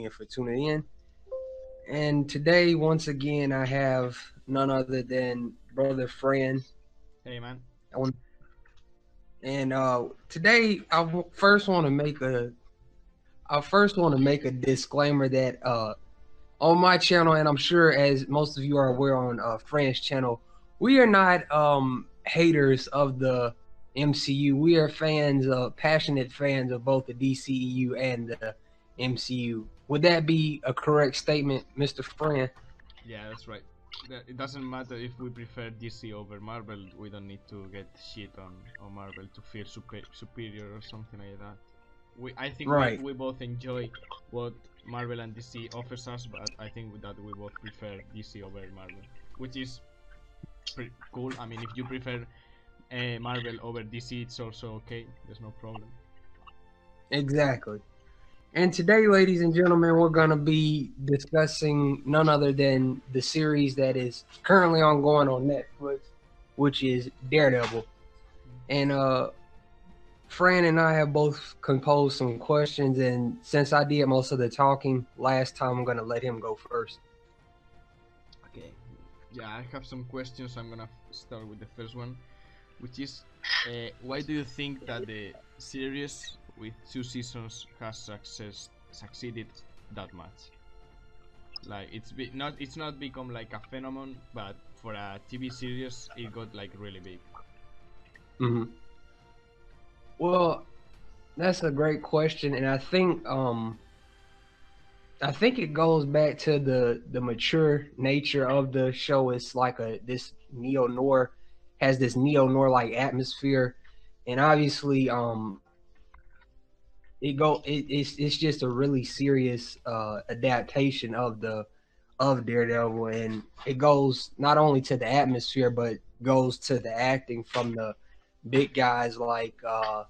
again for tuning in. And today, once again, I have none other than brother Fran. Hey man. And today, first want to make a disclaimer that on my channel, and I'm sure as most of you are aware on Fran's channel, we are not haters of the MCU. We are fans, passionate fans of both the DCEU and the MCU. Would that be a correct statement, Mr. Fran? Yeah, that's right. It doesn't matter if we prefer DC over Marvel. We don't need to get shit on Marvel to feel superior or something like that. I think Right. we both enjoy what Marvel and DC offers us, but I think that we both prefer DC over Marvel, which is pretty cool. I mean, if you prefer Marvel over DC, it's also okay. There's no problem. Exactly. And today, ladies and gentlemen, we're going to be discussing none other than the series that is currently ongoing on Netflix, which is Daredevil. And Fran and I have both composed some questions, and since I did most of the talking last time, I'm going to let him go first. Okay. Yeah, I have some questions. I'm gonna start with the first one, which is, why do you think that the series with 2 seasons has succeeded that much? Like it's not become like a phenomenon, but for a TV series, it got like really big. Mm-hmm. Well, that's a great question, and I think it goes back to the mature nature of the show. It's like this neo noir has this neo noir like atmosphere, and obviously it's just a really serious adaptation of Daredevil, and it goes not only to the atmosphere but goes to the acting from the big guys like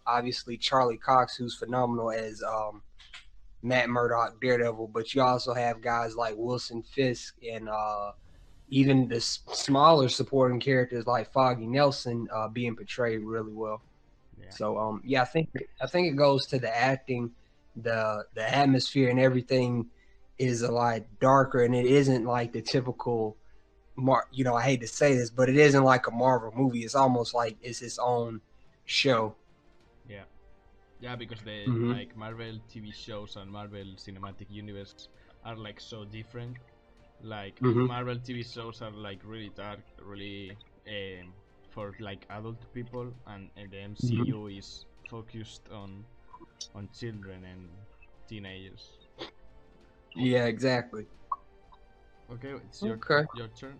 obviously Charlie Cox, who's phenomenal as Matt Murdock Daredevil, but you also have guys like Wilson Fisk and even the smaller supporting characters like Foggy Nelson being portrayed really well. Yeah. So yeah, I think it goes to the acting, the atmosphere and everything is a lot darker, and it isn't like the typical I hate to say this, but it isn't like a Marvel movie. It's almost like it's its own show. Yeah. Yeah, because the Mm-hmm. like Marvel TV shows and Marvel Cinematic Universe are like so different. Like Mm-hmm. Marvel TV shows are like really dark, really for like adult people, and the Mm-hmm. MCU is focused on children and teenagers. Yeah, exactly. Okay, it's Okay. your turn.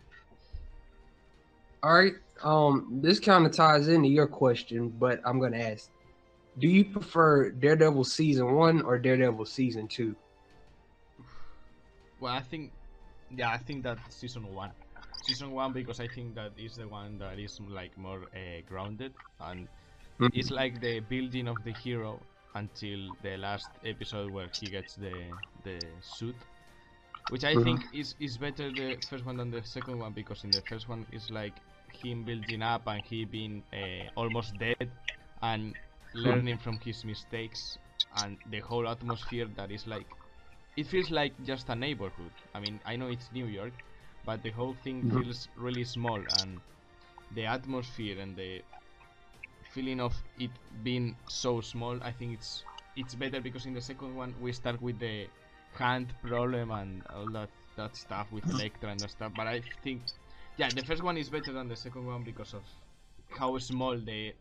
All right. This kind of ties into your question, but I'm gonna ask: do you prefer Daredevil season 1 or Daredevil season 2? Well, I think that season one because I think that is the one that is like more grounded, and it's like the building of the hero until the last episode where he gets the suit, which I Mm-hmm. think is better the first one than the second one, because in the first one is like him building up and he being almost dead and learning from his mistakes, and the whole atmosphere that is like, it feels like just a neighborhood. I mean, I know it's New York, but the whole thing Mm-hmm. feels really small, and the atmosphere and the feeling of it being so small, I think it's better, because in the second one we start with the hand problem and all that stuff with Electra and that stuff. But I think, yeah, the first one is better than the second one because of how small the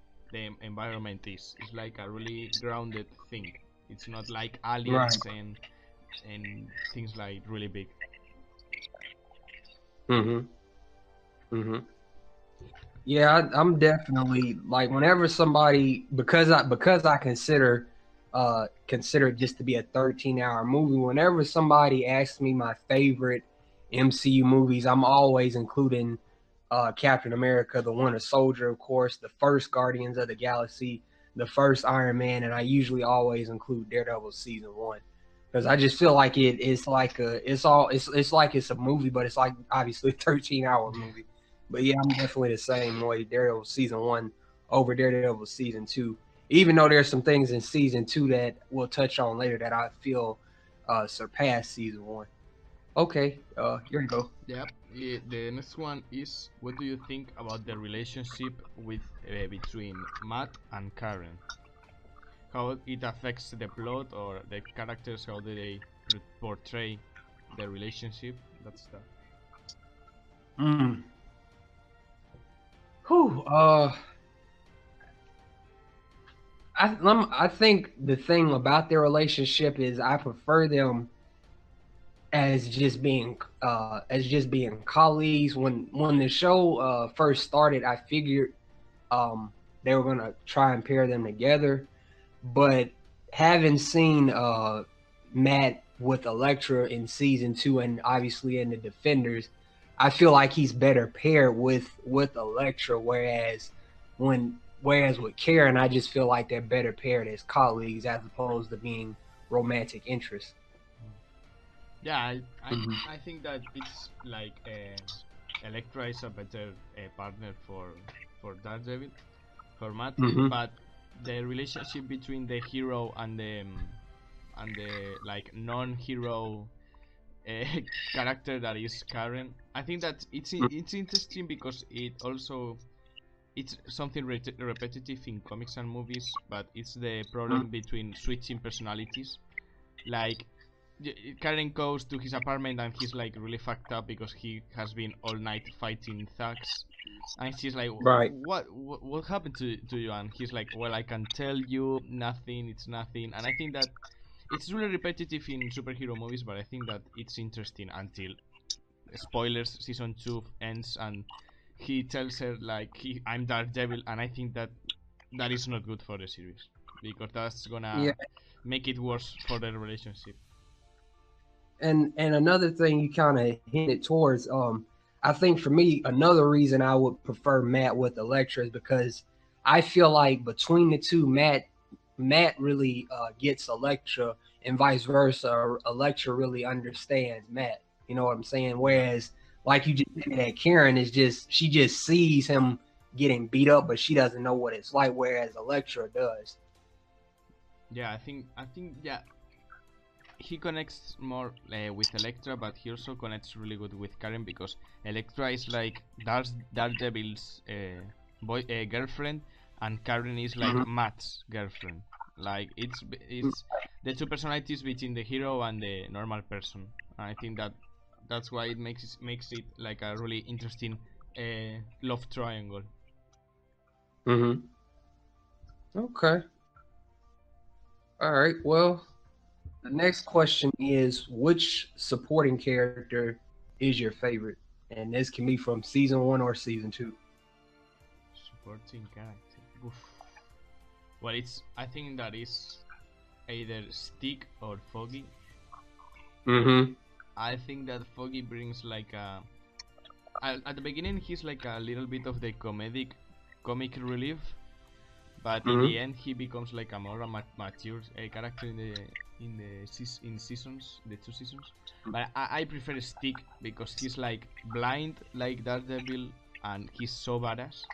environment is. It's like a really grounded thing. It's not like Right. aliens and things like really big. Mm-hmm. Mm-hmm. Yeah, I'm definitely like whenever somebody because I consider it just to be a 13-hour movie. Whenever somebody asks me my favorite MCU movies, I'm always including Captain America, the Winter Soldier, of course, the first Guardians of the Galaxy, the first Iron Man, and I usually always include Daredevil season 1 because I just feel like it's like it's like it's a movie, but it's like obviously a 13-hour movie. But yeah, I'm definitely the same way. Daredevil season 1 over Daredevil season 2. Even though there's some things in season 2 that we'll touch on later that I feel surpass season one. Okay, here you go. Yep. The next one is, what do you think about the relationship with between Matt and Karen? How it affects the plot or the characters? How do they portray the relationship? That stuff. Mm. Whew, I think the thing about their relationship is I prefer them as just being colleagues. When the show first started, I figured they were gonna try and pair them together, but having seen Matt with Elektra in season two and obviously in the Defenders, I feel like he's better paired with Elektra, whereas with Karen, I just feel like they're better paired as colleagues as opposed to being romantic interests. Yeah, Mhm. I think that it's like Elektra is a better partner for Daredevil, for Matt, Mhm. but the relationship between the hero and the like non-hero uh, character that is Karen, I think that it's interesting because it's something repetitive in comics and movies, but it's the problem between switching personalities. Like Karen goes to his apartment and he's like really fucked up because he has been all night fighting thugs, and she's like, Right. what happened to you?" And he's like, "Well, I can tell you nothing. It's nothing." And I think that it's really repetitive in superhero movies, but I think that it's interesting until, spoilers, season 2 ends and he tells her like, I'm Daredevil, and I think that that is not good for the series because that's Yeah. gonna make it worse for their relationship. And another thing you kind of hinted towards, I think for me, another reason I would prefer Matt with Elektra is because I feel like between the two, Matt really gets Elektra, and vice versa. Elektra really understands Matt. You know what I'm saying? Yeah. Whereas, like you just said, that Karen is just she just sees him getting beat up, but she doesn't know what it's like. Whereas Elektra does. Yeah, I think yeah, he connects more with Elektra, but he also connects really good with Karen because Elektra is like Daredevil's girlfriend, and Karen is like Mhm. Matt's girlfriend. Like it's the two personalities between the hero and the normal person. I think that that's why it makes it like a really interesting love triangle. Mhm. Okay. All right. Well, the next question is which supporting character is your favorite? And this can be from season one or season two. Supporting character. Oof. Well, it's I think that is either Stick or Foggy. Mm-hmm. I think that Foggy brings like a. At the beginning, he's like a little bit of the comic relief, but in the Mm-hmm. end, he becomes like a more mature character in seasons, the two seasons. But I prefer Stick because he's like blind, like Daredevil, and he's so badass.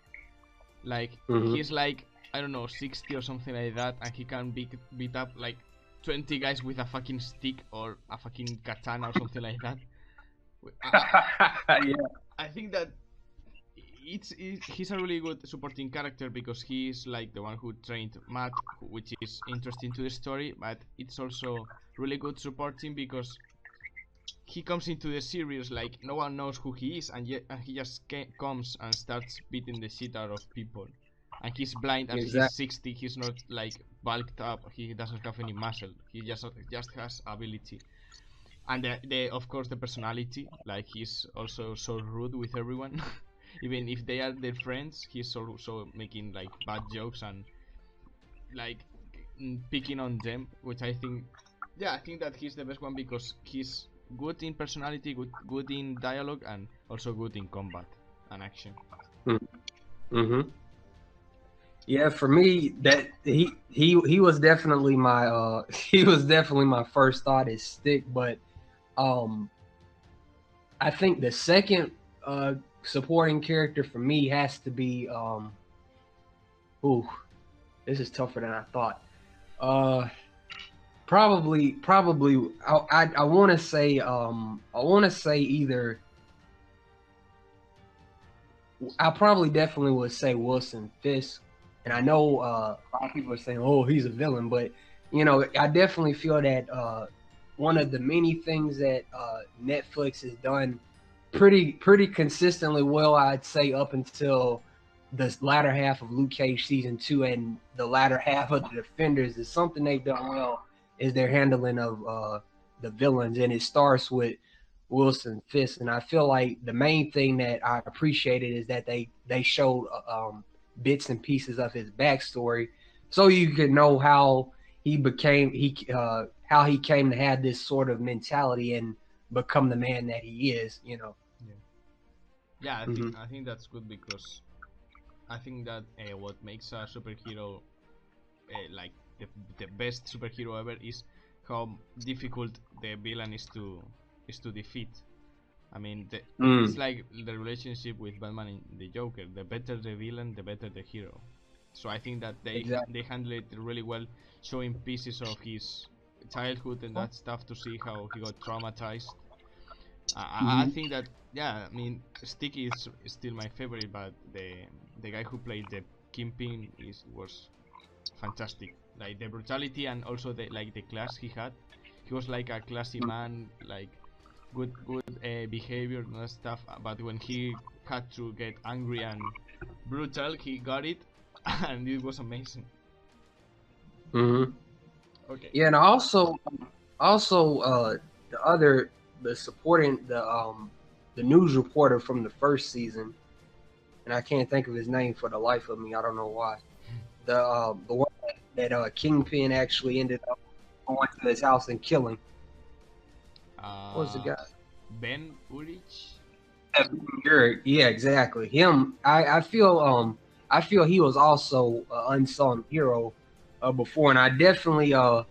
Like Mm-hmm. he's like, I don't know, 60 or something like that, and he can beat up like 20 guys with a fucking stick or a fucking katana or something like that. Yeah. I think that he's a really good supporting character because he's like the one who trained Matt, which is interesting to the story, but it's also really good supporting because he comes into the series like no one knows who he is, and yet and he just comes and starts beating the shit out of people. And he's blind, and he's Exactly. 60. He's not like bulked up. He doesn't have any muscle. He just has ability. And the of course the personality, like he's also so rude with everyone. Even if they are their friends, he's also making like bad jokes and like picking on them, which I think, yeah, I think that he's the best one because he's good in personality, good in dialogue, and also good in combat and action. Mm-hmm. Yeah, for me, that he was definitely my he was definitely my first thought is Stick, but um I think the second supporting character for me has to be ooh, this is tougher than I thought. Uh Probably. I want to say either. I probably definitely would say Wilson Fisk, and I know a lot of people are saying, "Oh, he's a villain," but I definitely feel that one of the many things that Netflix has done pretty consistently well, I'd say, up until the latter half of Luke Cage season 2 and the latter half of the Defenders, is something they've done well is their handling of the villains, and it starts with Wilson Fisk. And I feel like the main thing that I appreciated is that they showed bits and pieces of his backstory, so you could know how how he came to have this sort of mentality and become the man that he is. Yeah, Mm-hmm. I think that's good because I think that what makes a superhero like the best superhero ever is how difficult the villain is to defeat. I mean, it's like the relationship with Batman and the Joker. The better the villain, the better the hero. So I think that they handle it really well, showing pieces of his childhood and that stuff to see how he got traumatized. I think that, yeah, I mean, Sticky is still my favorite, but the guy who played the Kingpin was fantastic. Like the brutality and also the class he had. He was like a classy man, like good behavior and that stuff. But when he had to get angry and brutal, he got it, and it was amazing. Mm-hmm. Okay. Yeah, and also the supporting the news reporter from the first season, and I can't think of his name for the life of me. I don't know why. The one that Kingpin actually ended up going to his house and killing. What was the guy? Ben Urich. Yeah, exactly. Him. I feel he was also an unsung hero before, and I definitely I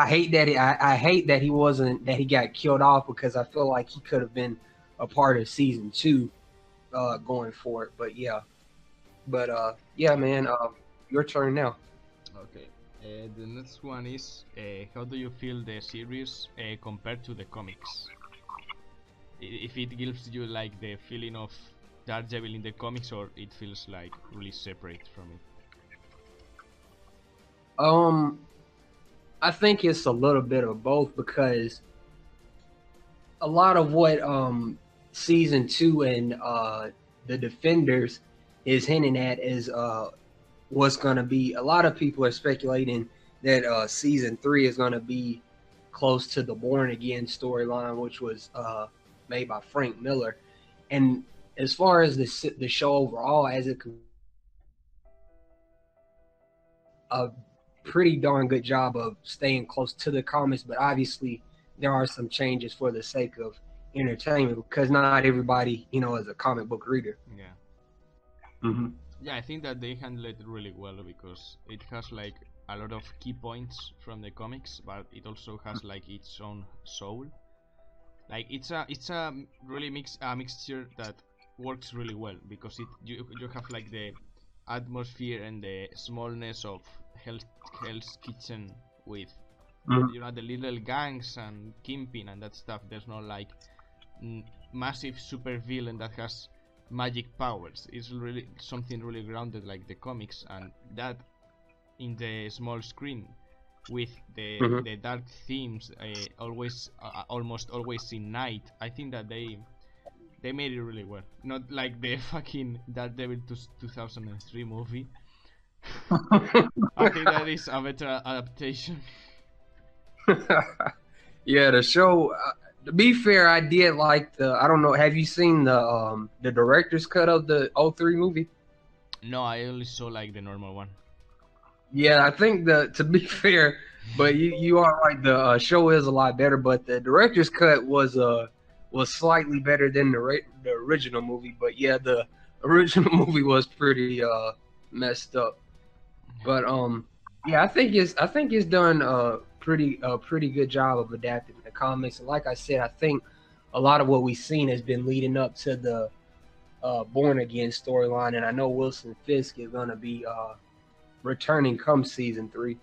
hate that I hate that he got killed off, because I feel like he could have been a part of season 2 going forward. But yeah, man. Your turn now. Okay. The next one is how do you feel the series compared to the comics? If it gives you like the feeling of Daredevil in the comics, or it feels like really separate from it. I think it's a little bit of both, because a lot of what season 2 and the Defenders is hinting at is what's going to be. A lot of people are speculating that season 3 is going to be close to the Born Again storyline, which was made by Frank Miller. And as far as the show overall, as it a pretty darn good job of staying close to the comics, but obviously there are some changes for the sake of entertainment, because not everybody, is a comic book reader. Yeah. Mm-hmm. Yeah, I think that they handle it really well because it has like a lot of key points from the comics, but it also has like its own soul. Like it's a really mixture that works really well because you have like the atmosphere and the smallness of Hell's Kitchen with the little gangs and Kingpin and that stuff. There's no like massive super villain that has magic powers. It's really something really grounded like the comics, and that in the small screen with the dark themes, almost always in night. I think that they made it really well. Not like the fucking Daredevil 2003 movie. I think that is a better adaptation. Yeah, the show. To be fair, I did like the. I don't know. Have you seen the director's cut of the '03 movie? No, I only saw like the normal one. Yeah, I think to be fair, but you are right. The show is a lot better, but the director's cut was slightly better than the original movie. But yeah, the original movie was pretty messed up. But yeah, I think it's done pretty good job of adapting the comics. And like I said, I think a lot of what we've seen has been leading up to the Born Again storyline, and I know Wilson Fisk is gonna be returning come season 3.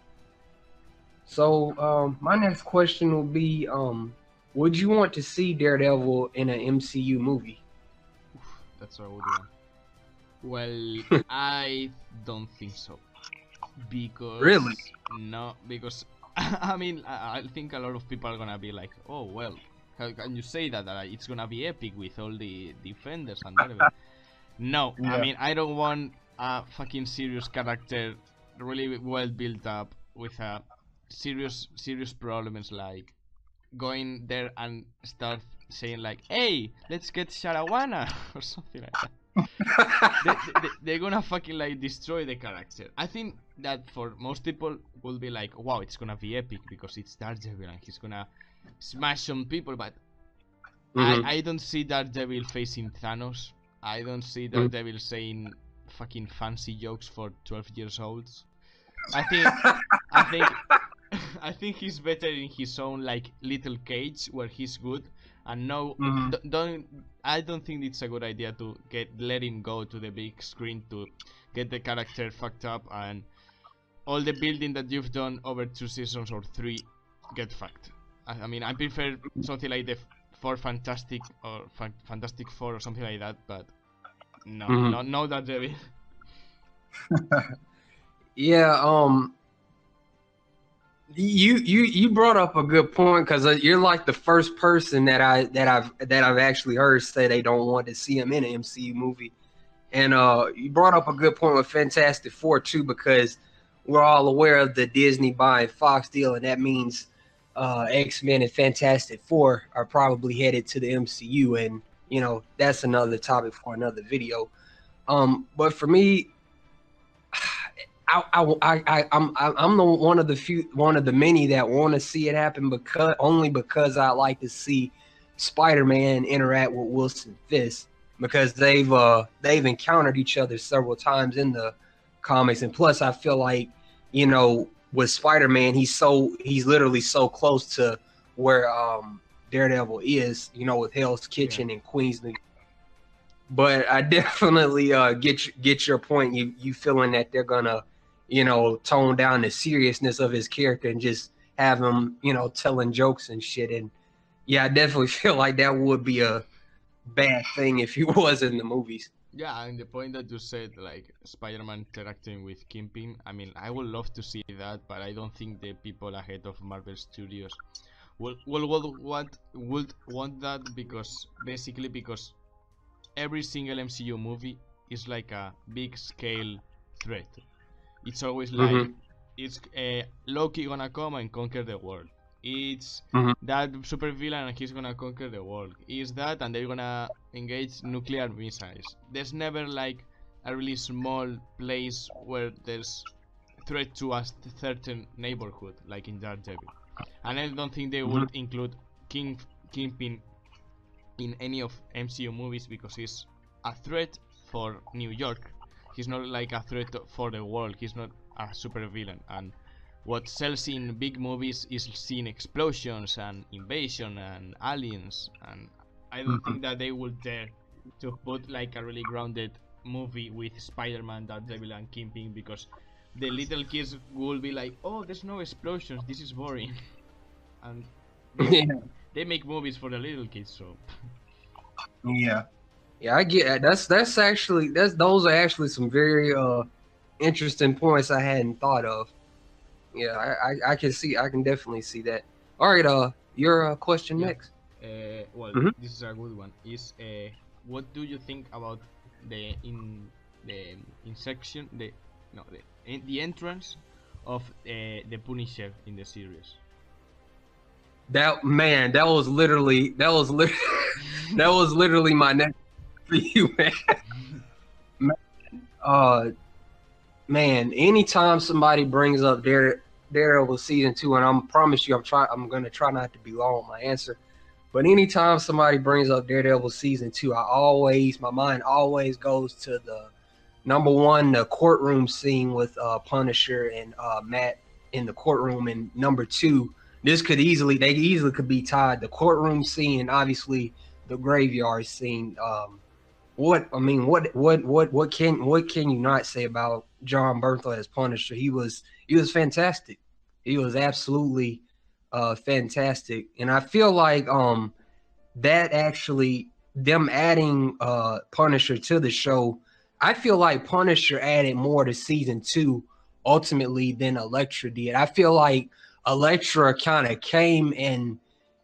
So, my next question will be, would you want to see Daredevil in an MCU movie? That's a good one. Well, I don't think so. Really? Because no, because I mean, I think a lot of people are gonna be like, oh well, how can you say that? It's gonna be epic with all the defenders and whatever. No, I Yeah. mean, I don't want a fucking serious character, really well built up with a serious problems like going there and start saying like, hey, let's get Sharawana or something like that. They're gonna fucking like destroy the character. I think that for most people will be like, wow, it's gonna be epic because it's Daredevil and he's gonna smash some people, but Mm-hmm. I don't see Daredevil facing Thanos. I don't see Mm-hmm. Daredevil saying fucking fancy jokes for 12 years olds. I think I think I think he's better in his own like little cage where he's good and no Mm-hmm. don't I don't think it's a good idea to let him go to the big screen to get the character fucked up and all the building that you've done over 2 seasons or 3 get fucked. I mean I prefer something like the four fantastic or Fantastic Four or something like that, but Mm-hmm. no that Daredevil. Yeah. You brought up a good point because you're like the first person that I've actually heard say they don't want to see him in an MCU movie. And you brought up a good point with Fantastic Four too, because we're all aware of the Disney buying Fox deal, and that means X-Men and Fantastic Four are probably headed to the MCU, and that's another topic for another video. But for me, I'm the one of the many that want to see it happen because I like to see Spider-Man interact with Wilson Fisk, because they've encountered each other several times in the comics, and plus I feel like with Spider-Man he's literally so close to where Daredevil is, with Hell's Yeah. Kitchen and Queens, New. But I definitely get your point. You feeling that they're gonna, tone down the seriousness of his character and just have him, telling jokes and shit. And yeah, I definitely feel like that would be a bad thing if he was in the movies. Yeah, and the point that you said, like Spider-Man interacting with Kingpin, I mean, I would love to see that, but I don't think the people ahead of Marvel Studios would want that because basically because every single MCU movie is like a big scale threat. It's always like Mm-hmm. it's Loki gonna come and conquer the world. It's Mm-hmm. that super villain and he's gonna conquer the world. Is that and they're gonna engage nuclear missiles. There's never like a really small place where there's threat to a certain neighborhood like in Daredevil. And I don't think they Mm-hmm. would include Kingpin in any of MCU movies because he's a threat for New York. He's not like a threat for the world. He's not a super villain. And what sells in big movies is seeing explosions and invasion and aliens. And I don't Mm-hmm. think that they would dare to put like a really grounded movie with Spider-Man, Daredevil, and Kingpin because the little kids will be like, "Oh, there's no explosions. This is boring." And they Yeah. they make movies for the little kids, so Yeah. Yeah, I get that's those are actually some very interesting points I hadn't thought of. Yeah, I can definitely see that. All right, your question yeah. next. Well, Mm-hmm. this is a good one. Is what do you think about the insection the no the entrance of the Punisher in the series? That man, that was literally my next for you, man. Uh, man, anytime somebody brings up Daredevil season two, and I'm promise you, I'm gonna try not to be long with my answer. But anytime somebody brings up Daredevil season two, my mind always goes to the number one, the courtroom scene with Punisher and Matt in the courtroom, and number two, they easily could be tied. The courtroom scene and obviously the graveyard scene. What can you not say about John Bernthal as Punisher? He was fantastic. He was absolutely fantastic, and I feel like that actually them adding Punisher to the show, I feel like Punisher added more to season 2 ultimately than Elektra did. I feel like Elektra kind of came and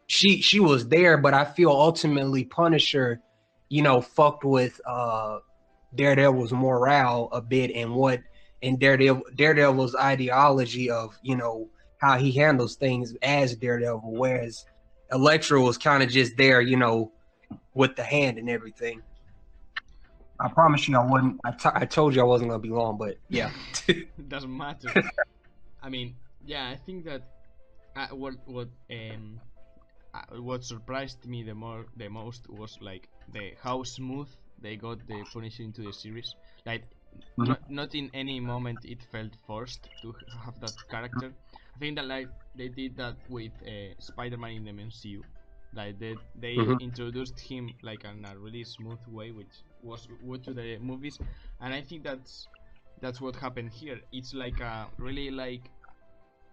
she was there, but I feel ultimately Punisher, fucked with Daredevil's morale a bit and Daredevil's ideology of, how he handles things as Daredevil, whereas Elektra was kind of just there, with the hand and everything. I promise you I wasn't, I told you I wasn't going to be long, but yeah. It doesn't matter. I mean, yeah, I think that what surprised me the most was like how smooth they got the Punisher into the series. Like, not in any moment it felt forced to have that character. I think that like they did that with Spider-Man in the MCU. Like they introduced him like in a really smooth way, which was good to the movies, and I think that's what happened here. It's like a really like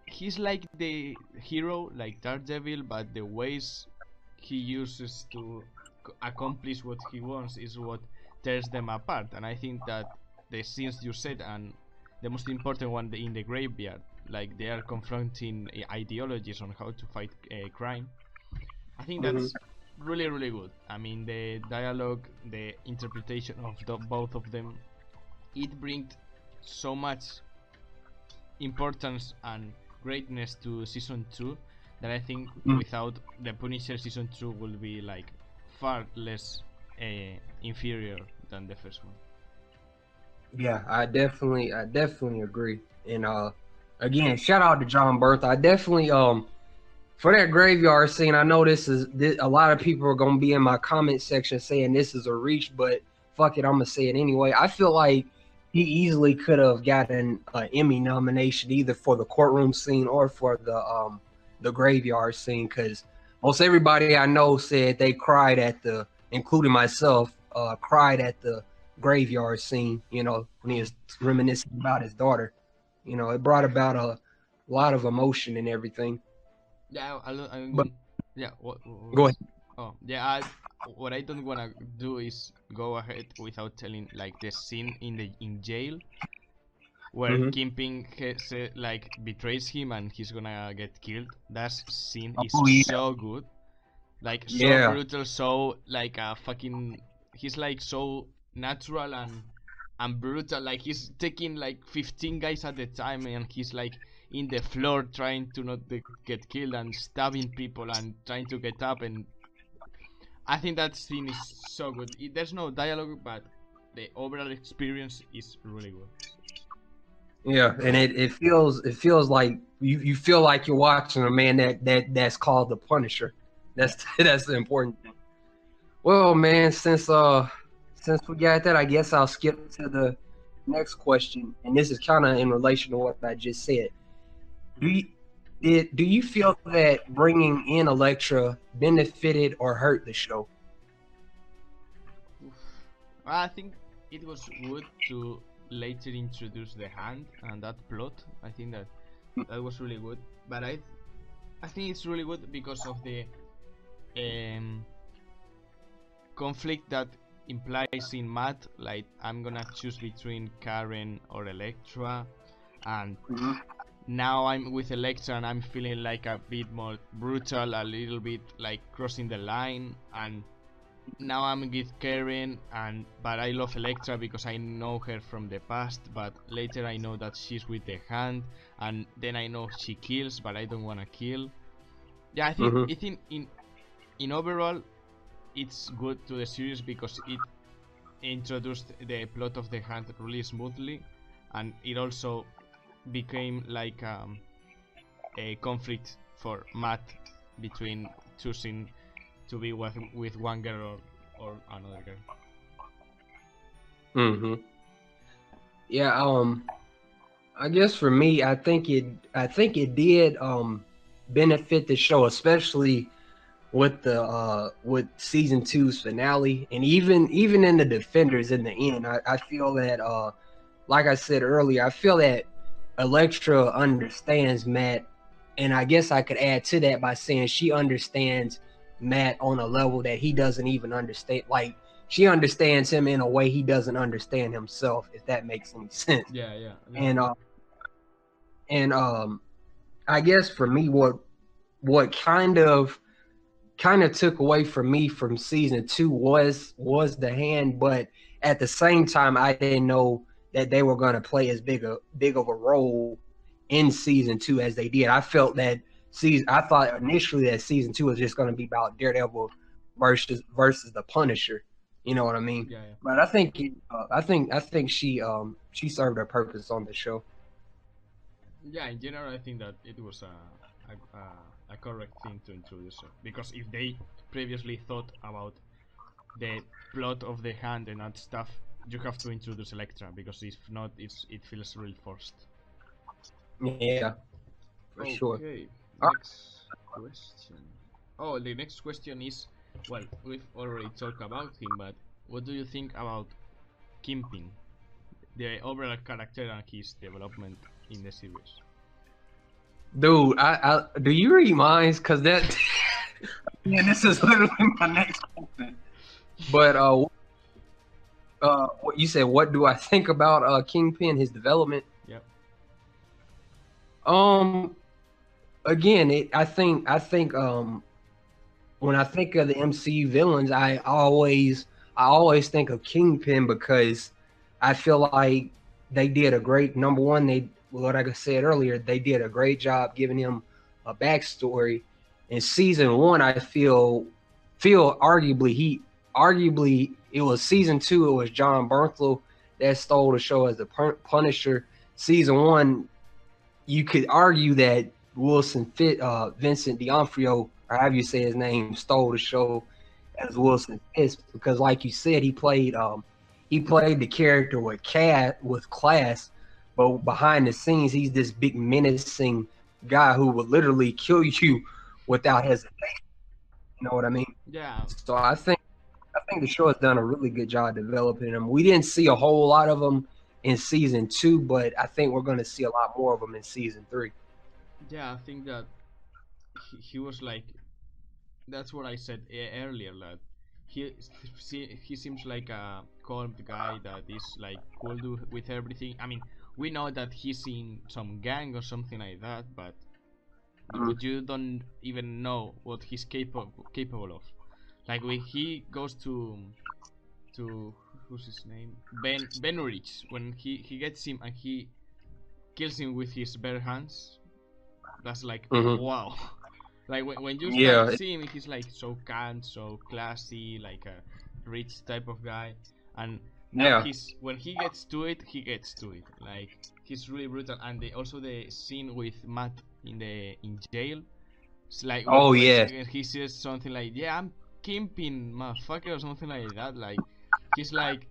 he's like the hero, like Daredevil, but the ways he uses to accomplish what he wants is what tears them apart. And I think that the scenes you said, and the most important one in the graveyard, like they are confronting ideologies on how to fight crime. I think that's really, really good. I mean, the dialogue, the interpretation of both of them, it brings so much importance and greatness to season 2 that I think without the Punisher season 2 will be like far less inferior than the first one. Yeah, I definitely agree. And again, shout out to John Berth. I definitely for that graveyard scene, I know this a lot of people are gonna be in my comment section saying this is a reach, but fuck it, I'm gonna say it anyway. I feel like he easily could have gotten an Emmy nomination either for the courtroom scene or for the graveyard scene, because most everybody I know said they cried including myself, cried at the graveyard scene, when he was reminiscing about his daughter. It brought about a lot of emotion and everything. Yeah, yeah. Go ahead. Oh, yeah. What I don't wanna do is go ahead without telling like the scene in jail where Kingpin like betrays him and he's gonna get killed. That scene is so good, like so brutal, so like a fucking. He's like so natural and brutal. Like he's taking like 15 guys at a time and he's like in the floor trying to not get killed and stabbing people and trying to get up, and I think that scene is so good. There's no dialogue, but the overall experience is really good. Yeah, and it feels like you feel like you're watching a man that's called the Punisher. That's the important thing. Well, man, since we got that, I guess I'll skip to the next question, and this is kind of in relation to what I just said. Do you feel that bringing in Elektra benefited or hurt the show? I think it was good to later introduce the hand and that plot. I think that was really good, but I think it's really good because of the conflict that implies in Matt. Like, I'm gonna choose between Karen or Elektra, and now I'm with Elektra and I'm feeling like a bit more brutal, a little bit like crossing the line, and now I'm with Karen, but I love Elektra because I know her from the past, but later I know that she's with the hand, and then I know she kills, but I don't wanna kill. Yeah, I think in overall it's good to the series because it introduced the plot of the hand really smoothly, and it also became like a conflict for Matt between choosing to be with one girl or another girl. Yeah, I guess for me, I think it did benefit the show, especially with the with season 2's finale, and even in the Defenders in the end. I feel that like I said earlier, I feel that Elektra understands Matt and I guess I could add to that by saying she understands Matt on a level that he doesn't even understand. Like she understands him in a way he doesn't understand himself, if that makes any sense. Yeah, yeah. And I guess for me, what kind of took away from me from season 2 was the hand, but at the same time, I didn't know that they were going to play as big of a role in season 2 as they did. I felt that I thought initially that season 2 was just going to be about Daredevil versus the Punisher. You know what I mean? Yeah, yeah. But I think she served her purpose on the show. Yeah, in general, I think that it was a correct thing to introduce her, because if they previously thought about the plot of the hand and that stuff, you have to introduce Elektra, because if not, it feels really forced. Yeah, for sure. Okay, next question. Oh, the next question is, well, we've already talked about him, but what do you think about Kingpin, the overall character and his development in the series? Dude, I do you read minds? Cause that, yeah, this is literally my next question. But what you said? What do I think about Kingpin, his development? Yep. Again, I think when I think of the MCU villains, I always think of Kingpin because I feel like they did a great number one. Like I said earlier, they did a great job giving him a backstory. In season 1, I feel arguably it was season 2. It was John Bernthal that stole the show as the Punisher. Season 1, you could argue that Vincent D'Onofrio, or however you say his name, stole the show as Wilson Fisk because, like you said, he played the character with class, but behind the scenes, he's this big menacing guy who would literally kill you without hesitation. You know what I mean? Yeah. So I think the show has done a really good job developing him. We didn't see a whole lot of them in season 2, but I think we're going to see a lot more of them in season 3. Yeah, I think that he was like, that's what I said earlier, that he seems like a calm guy that is like cool with everything. I mean, we know that he's in some gang or something like that, but you don't even know what he's capable of. Like when he goes to who's his name, Ben Urich, when he gets him and he kills him with his bare hands, that's like wow. Like when you start seeing him, he's like so kind, so classy, like a rich type of guy, and now when he gets to it, like he's really brutal. And also the scene with Matt in jail, it's like when he says something like, "Yeah, I'm Kingpin, motherfucker," or something like that. Like he's like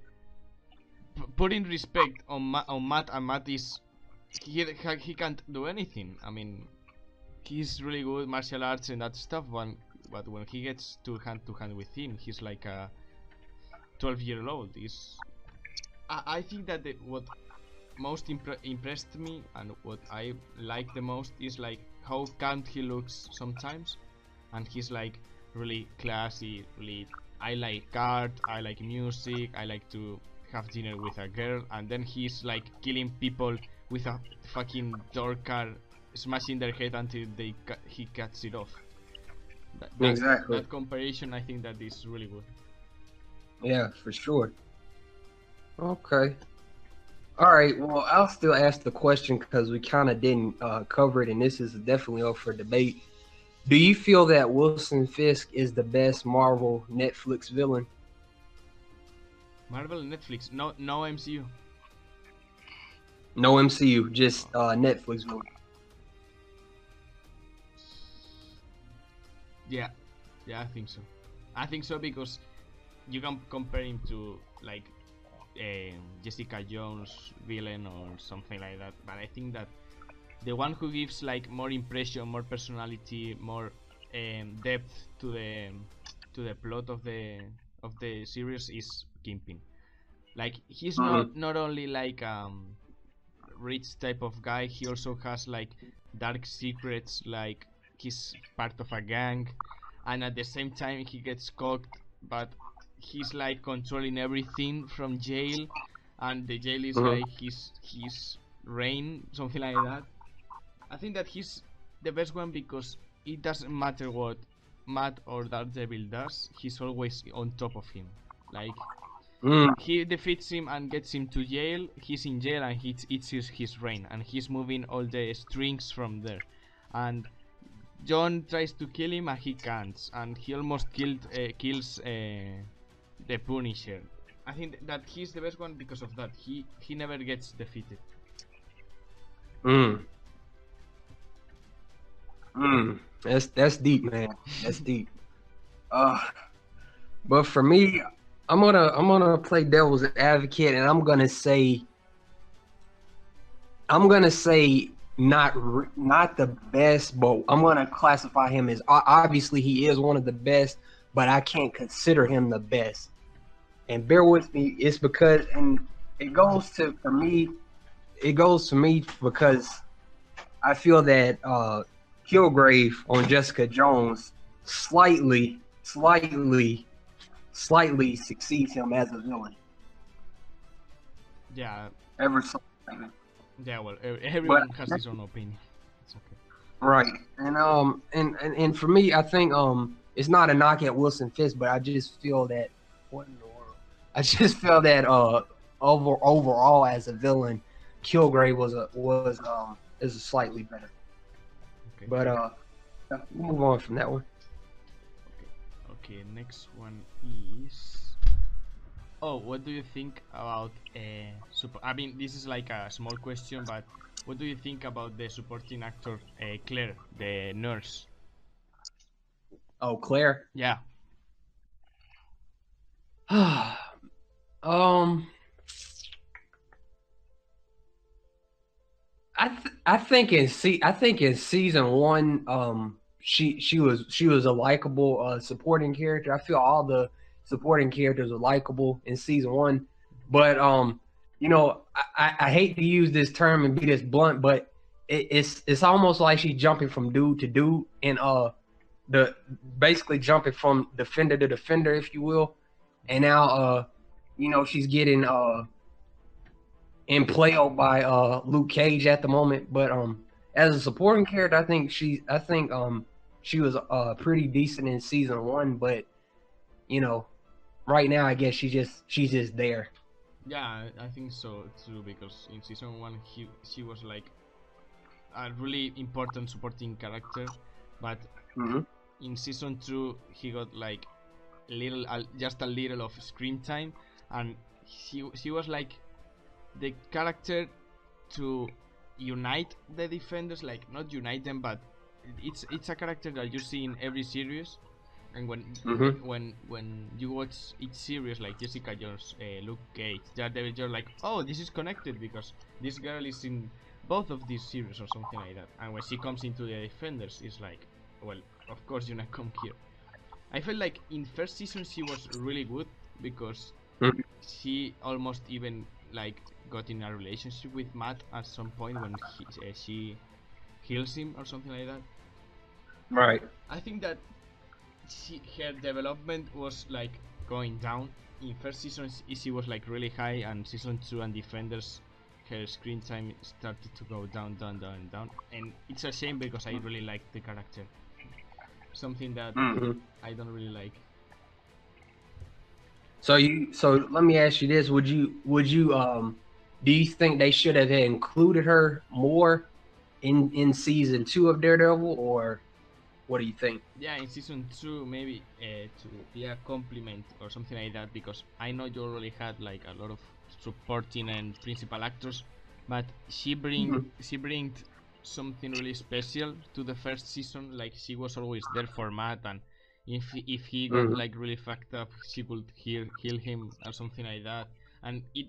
putting respect on Matt, and Matt is he can't do anything. I mean, he's really good martial arts and that stuff, but when he gets to hand with him, he's like a 12-year-old. I think that what most impressed me and what I like the most is like how calm he looks sometimes, and he's like really classy. Really, I like art, I like music, I like to have dinner with a girl, and then he's like killing people with a fucking door car, smashing their head until he cuts it off. That comparison, I think that is really good. Yeah, for sure. Okay. All right. Well, I'll still ask the question because we kind of didn't cover it, and this is definitely up for debate. Do you feel that Wilson Fisk is the best Marvel Netflix villain? Marvel Netflix, no MCU. No MCU, just Netflix villain. Yeah, I think so. I think so because you can compare him to like Jessica Jones villain or something like that. But I think that the one who gives like more impression, more personality, more depth to the plot of the series is Kingpin. Like he's not only like rich type of guy. He also has like dark secrets, like he's part of a gang, and at the same time he gets caught, but he's like controlling everything from jail, and the jail is like his reign, something like that. I think that he's the best one because it doesn't matter what Matt or Daredevil does, he's always on top of him. Like, he defeats him and gets him to jail, he's in jail and it's his reign, and he's moving all the strings from there. And John tries to kill him and he can't, and he almost kills the Punisher. I think that he's the best one because of that. He never gets defeated. That's deep, man. That's deep. But for me, I'm gonna play devil's advocate, and I'm gonna say not the best, but I'm gonna classify him as obviously he is one of the best, but I can't consider him the best. And bear with me, it's because, and it goes to me because I feel that Kilgrave on Jessica Jones slightly succeeds him as a villain. Yeah. Ever so slightly. Yeah, well, everyone has his own opinion. It's okay. Right. And for me, I think it's not a knock at Wilson Fisk, but I just feel that overall as a villain, Kilgrave is a slightly better. Okay. But we'll move on from that one. Okay, next one is... Oh, what do you think about I mean, this is like a small question, but what do you think about the supporting actor Claire, the nurse? Oh, Claire? Yeah. I think in season one, she was a likable supporting character. I feel all the supporting characters are likable in season one, but you know, I hate to use this term and be this blunt, but it's almost like she's jumping from dude to dude, and basically jumping from defender to defender, if you will, and now you know, she's getting impaled by Luke Cage at the moment, but as a supporting character, I think she was pretty decent in season one, but you know, right now I guess she's just there. Yeah, I think so too, because in season one she was like a really important supporting character, but in season two he got like just a little of screen time, and she was like the character to unite the defenders, like not unite them, but it's a character that you see in every series, and when you watch each series, like Jessica Jones, Luke Cage, Daredevil, you're like, oh, this is connected because this girl is in both of these series or something like that, and when she comes into the defenders, it's like, well, of course you're not come here. I felt like in first season she was really good because she almost even like got in a relationship with Matt at some point when she heals him or something like that. Right. I think that her development was like going down. In first season she was like really high, and season 2 and Defenders her screen time started to go down, and it's a shame because I really like the character. Something that I don't really like. So let me ask you this: Would you do you think they should have included her more in season 2 of Daredevil, or what do you think? Yeah, in season 2 maybe to be a compliment or something like that, because I know you already had like a lot of supporting and principal actors, but she bring something really special to the first season. Like she was always there for Matt, and if he got like really fucked up, she could heal him or something like that, and it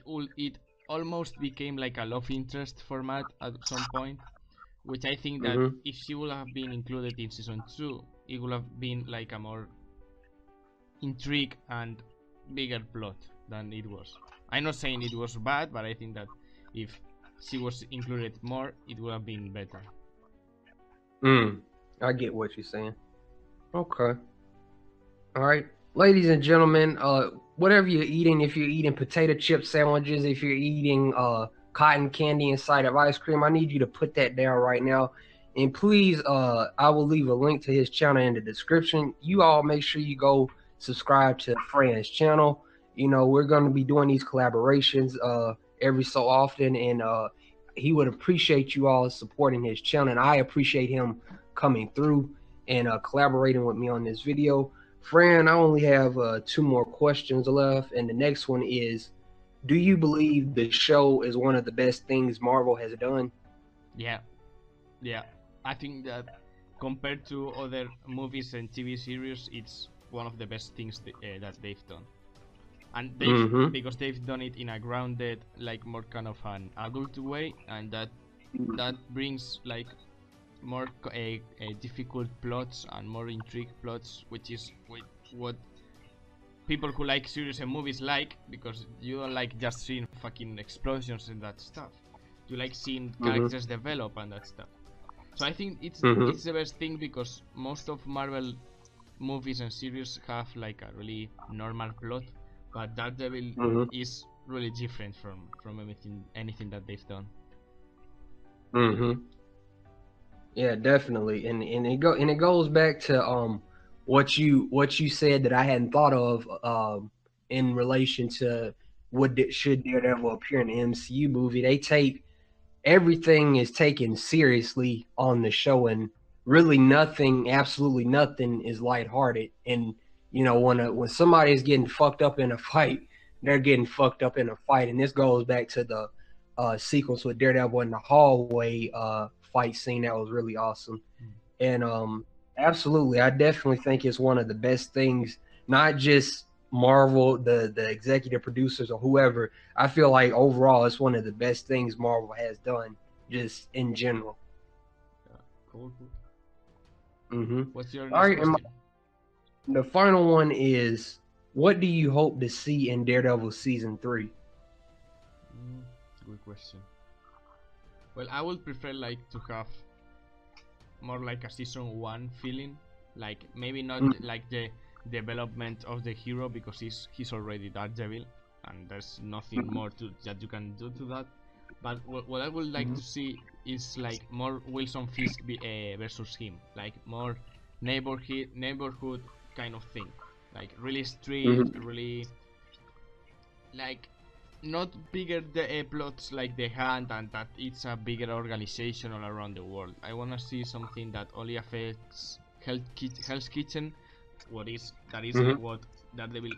almost became like a love interest for Matt at some point, which I think that if she would have been included in season 2, it would have been like a more intrigue and bigger plot than it was. I'm not saying it was bad, but I think that if she was included more, it would have been better. I get what you're saying. Okay. All right. Ladies and gentlemen, whatever you're eating, if you're eating potato chip sandwiches, if you're eating cotton candy inside of ice cream, I need you to put that down right now. And please, I will leave a link to his channel in the description. You all make sure you go subscribe to Fran's channel. You know, we're going to be doing these collaborations every so often, and he would appreciate you all supporting his channel, and I appreciate him coming through and collaborating with me on this video. Fran, I only have 2 more questions left, and the next one is, do you believe the show is one of the best things Marvel has done? Yeah, I think that compared to other movies and TV series, it's one of the best things that they've done. And because they've done it in a grounded, like more kind of an adult way, and that brings like more difficult plots and more intrigue plots, which is what people who like series and movies like, because you don't like just seeing fucking explosions and that stuff. You like seeing characters develop and that stuff. So I think it's the best thing, because most of Marvel movies and series have like a really normal plot, but Daredevil is really different from anything that they've done. Yeah, definitely, and it goes back to what you said that I hadn't thought of in relation to should Daredevil appear in the MCU movie. They take everything is taken seriously on the show, and really nothing, absolutely nothing, is lighthearted. And you know, when somebody is getting fucked up in a fight, they're getting fucked up in a fight, and this goes back to the sequence with Daredevil in the hallway fight scene that was really awesome. And absolutely, I definitely think it's one of the best things, not just Marvel, the executive producers or whoever. I feel like overall it's one of the best things Marvel has done, just in general. Yeah, cool. What's your All next right, question? The final one is, what do you hope to see in Daredevil season 3? Good question. Well, I would prefer like to have more like a season 1 feeling, like maybe not like the development of the hero, because he's already Daredevil and there's nothing more that you can do to that. But what I would like to see is like more Wilson Fisk versus him, like more neighborhood kind of thing, like really street, really like not bigger plots like the Hand, and that it's a bigger organization all around the world. I want to see something that only affects Hell's Kitchen, what Daredevil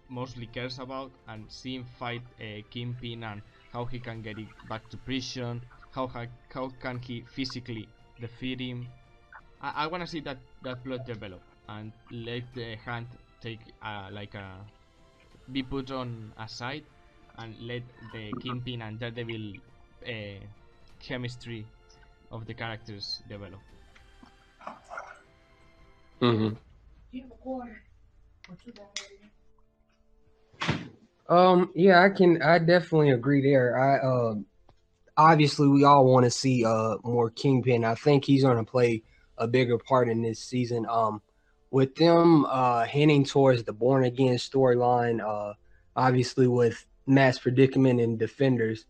mostly cares about, and see him fight Kingpin and how he can get it back to prison, how can he physically defeat him. I want to see that plot develop, and let the Hand take be put on aside, and let the Kingpin and Daredevil chemistry of the characters develop. Yeah, I definitely agree there. Obviously we all want to see more Kingpin. I think he's going to play a bigger part in this season. With them heading towards the Born Again storyline, obviously with Matt's predicament and Defenders,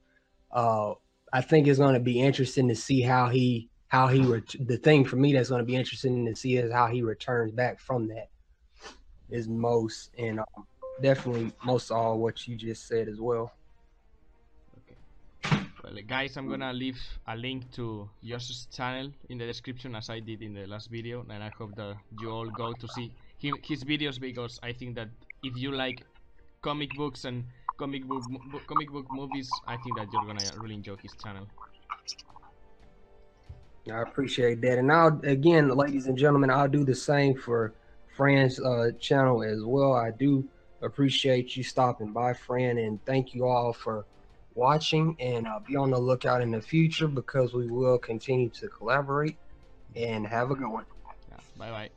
I think it's going to be interesting to see how the thing for me that's going to be interesting to see is how he returns back from that, is most, and definitely most of all what you just said as well. Okay. Well, guys, I'm gonna leave a link to Josh's channel in the description, as I did in the last video, and I hope that you all go to see his videos, because I think that if you like comic books and comic book movies, I think that you're gonna really enjoy his channel. I appreciate that, and I'll, again, ladies and gentlemen, I'll do the same for Fran's channel as well. I do appreciate you stopping by, Fran, and thank you all for watching, and be on the lookout in the future, because we will continue to collaborate. And have a good one. Yeah, bye bye.